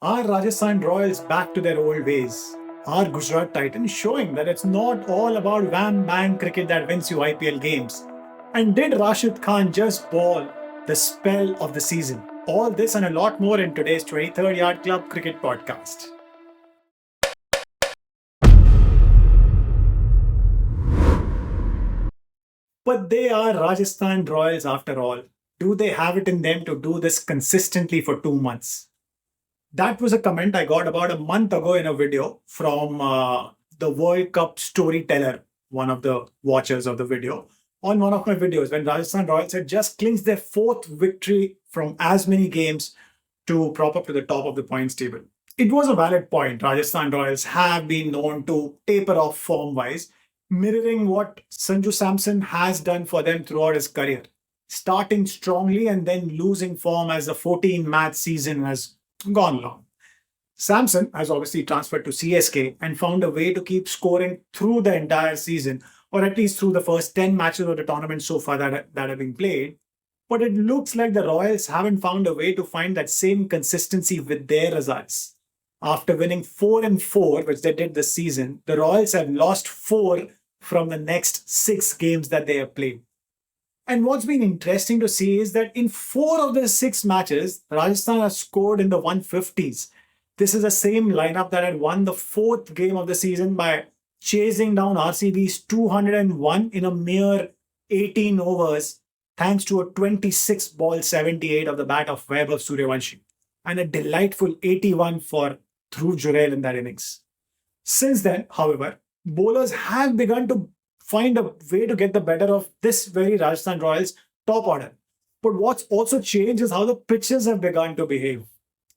Are Rajasthan Royals back to their old ways? Are Gujarat Titans showing that it's not all about wham bang cricket that wins you IPL games? And did Rashid Khan just ball the spell of the season? All this and a lot more in today's 23rd Yard Club Cricket Podcast. But they are Rajasthan Royals after all. Do they have it in them to do this consistently for 2 months? That was a comment I got about a month ago in a video from the World Cup storyteller, one of the watchers of the video, on one of my videos when Rajasthan Royals had just clinched their fourth victory from as many games to prop up to the top of the points table. It was a valid point. Rajasthan Royals have been known to taper off form wise, mirroring what Sanju Samson has done for them throughout his career. Starting strongly and then losing form as the 14-match season has gone long. Samson has obviously transferred to CSK and found a way to keep scoring through the entire season, or at least through the first 10 matches of the tournament so far that have been played. But it looks like the Royals haven't found a way to find that same consistency with their results. After winning 4 and 4, which they did this season, the Royals have lost 4 from the next 6 games that they have played. And what's been interesting to see is that in 4 of the 6 matches, Rajasthan has scored in the 150s. This is the same lineup that had won the fourth game of the season by chasing down RCB's 201 in a mere 18 overs, thanks to a 26 ball 78 of the bat of Vaibhav Suryavanshi and a delightful 81 for Dhruv Jurel in that innings. Since then, however, bowlers have begun to find a way to get the better of this very Rajasthan Royals top order. But what's also changed is how the pitches have begun to behave.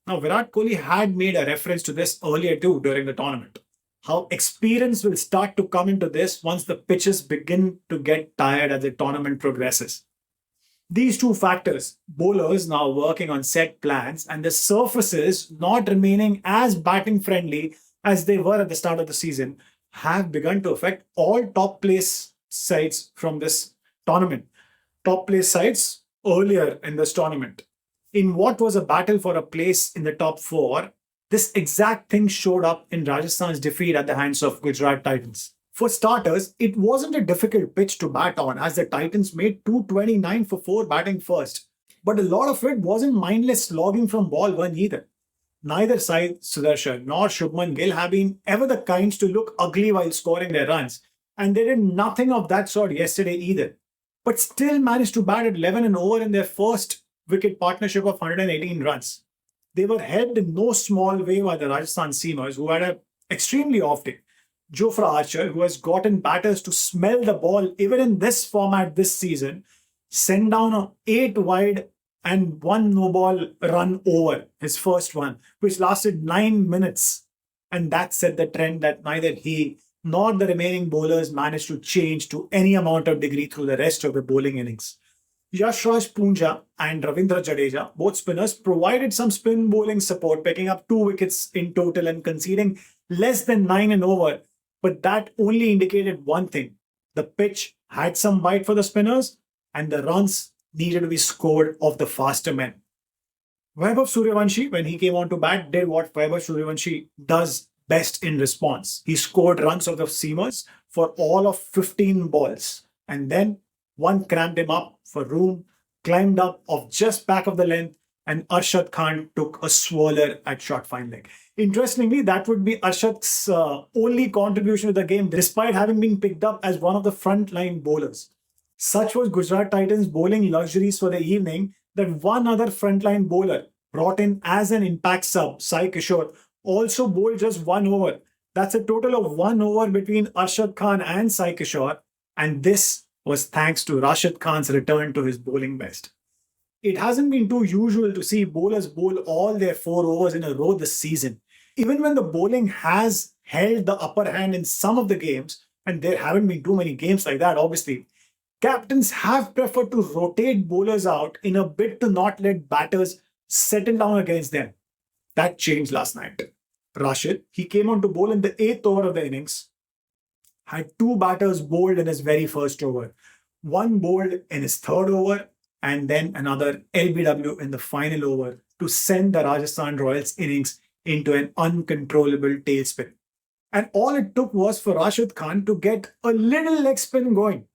Now, Virat Kohli had made a reference to this earlier too during the tournament. How experience will start to come into this once the pitches begin to get tired as the tournament progresses. These two factors, bowlers now working on set plans and the surfaces not remaining as batting friendly as they were at the start of the season, have begun to affect all top place sides from this tournament. Top place sides earlier in this tournament. In what was a battle for a place in the top 4, this exact thing showed up in Rajasthan's defeat at the hands of Gujarat Titans. For starters, it wasn't a difficult pitch to bat on as the Titans made 229 for 4 batting first. But a lot of it wasn't mindless slogging from ball one either. Neither Sai Sudarshan nor Shubman Gill have been ever the kinds to look ugly while scoring their runs, and they did nothing of that sort yesterday either. But still managed to bat at 11 and over in their first wicket partnership of 118 runs. They were helped in no small way by the Rajasthan seamers, who had an extremely off day. Jofra Archer, who has gotten batters to smell the ball even in this format this season, sent down a 8 wide and one no ball run over, his first one, which lasted 9 minutes. And that set the trend that neither he nor the remaining bowlers managed to change to any amount of degree through the rest of the bowling innings. Yashraj Punja and Ravindra Jadeja, both spinners, provided some spin bowling support, picking up 2 wickets in total and conceding less than 9 and over. But that only indicated one thing: the pitch had some bite for the spinners, and the runs needed to be scored of the faster men. Vaibhav Suryavanshi, when he came on to bat, did what Vaibhav Suryavanshi does best in response. He scored runs of the seamers for all of 15 balls. And then one cramped him up for room, climbed up of just back of the length, and Arshad Khan took a swirler at short fine leg. Interestingly, that would be Arshad's only contribution to the game, despite having been picked up as one of the frontline bowlers. Such was Gujarat Titans' bowling luxuries for the evening that one other frontline bowler brought in as an impact sub, Sai Kishore, also bowled just 1 over. That's a total of 1 over between Arshad Khan and Sai Kishore, and this was thanks to Rashid Khan's return to his bowling best. It hasn't been too usual to see bowlers bowl all their 4 overs in a row this season. Even when the bowling has held the upper hand in some of the games, and there haven't been too many games like that, obviously, captains have preferred to rotate bowlers out in a bid to not let batters settle down against them. That changed last night. Rashid, he came on to bowl in the 8th over of the innings, had 2 batters bowled in his very first over, one bowled in his 3rd over, and then another LBW in the final over to send the Rajasthan Royals innings into an uncontrollable tailspin. And all it took was for Rashid Khan to get a little leg spin going,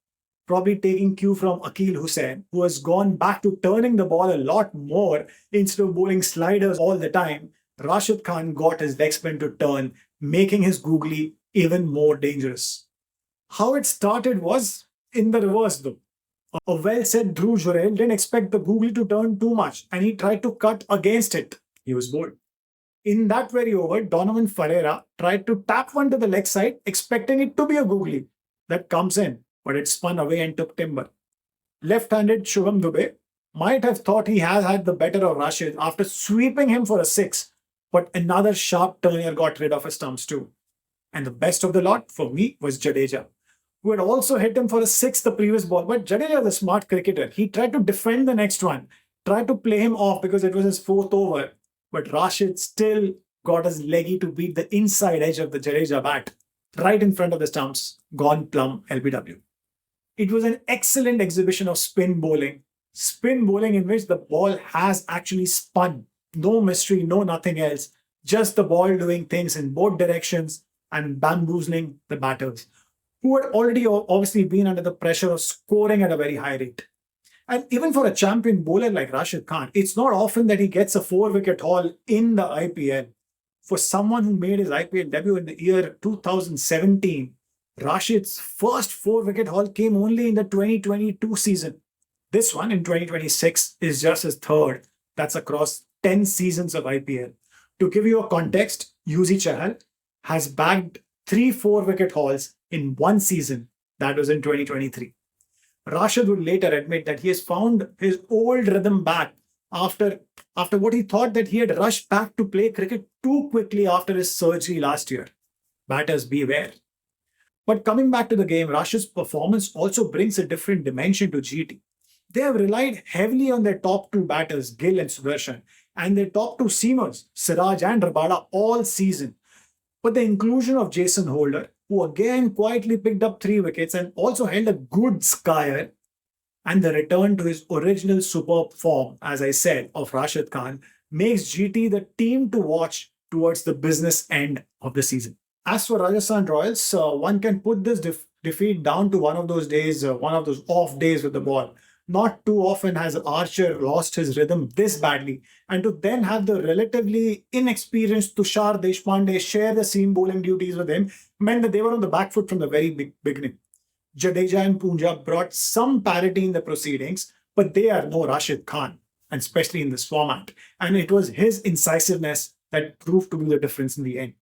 probably taking cue from Akil Hussain, who has gone back to turning the ball a lot more instead of bowling sliders all the time. Rashid Khan got his leg spin to turn, making his googly even more dangerous. How it started was in the reverse, though. A well-said Dhruv Jurel didn't expect the googly to turn too much, and he tried to cut against it. He was bold. In that very over, Donovan Ferreira tried to tap one to the leg side, expecting it to be a googly that comes in, but it spun away and took timber. Left-handed Shubham Dubey might have thought he has had the better of Rashid after sweeping him for a six, but another sharp turner got rid of his stumps too. And the best of the lot for me was Jadeja, who had also hit him for a six the previous ball. But Jadeja is a smart cricketer. He tried to defend the next one, tried to play him off because it was his fourth over. But Rashid still got his leggy to beat the inside edge of the Jadeja bat, right in front of the stumps, gone plumb LBW. It was an excellent exhibition of spin bowling in which the ball has actually spun. No mystery, no nothing else. Just the ball doing things in both directions and bamboozling the batters, who had already obviously been under the pressure of scoring at a very high rate. And even for a champion bowler like Rashid Khan, it's not often that he gets a four-wicket haul in the IPL. For someone who made his IPL debut in the year 2017, Rashid's first four-wicket haul came only in the 2022 season. This one in 2026 is just his third. That's across 10 seasons of IPL. To give you a context, Yuzi Chahal has bagged 3 four-wicket hauls in one season. That was in 2023. Rashid would later admit that he has found his old rhythm back after what he thought that he had rushed back to play cricket too quickly after his surgery last year. Batters beware. But coming back to the game, Rashid's performance also brings a different dimension to GT. They have relied heavily on their top two batters, Gill and Sudarshan, and their top two seamers, Siraj and Rabada, all season. But the inclusion of Jason Holder, who again quietly picked up 3 wickets and also held a good scarier, and the return to his original superb form, as I said, of Rashid Khan, makes GT the team to watch towards the business end of the season. As for Rajasthan Royals, one can put this defeat down to one of those days, one of those off days with the ball. Not too often has Archer lost his rhythm this badly, and to then have the relatively inexperienced Tushar Deshpande share the seam bowling duties with him meant that they were on the back foot from the very beginning. Jadeja and Punjab brought some parity in the proceedings, but they are no Rashid Khan, and especially in this format. And it was his incisiveness that proved to be the difference in the end.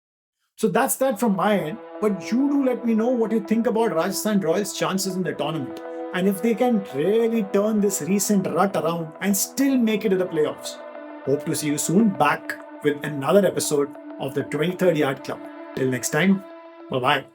So that's that from my end, but you do let me know what you think about Rajasthan Royals' chances in the tournament, and if they can really turn this recent rut around and still make it to the playoffs. Hope to see you soon back with another episode of the 23rd Yard Club. Till next time, bye-bye.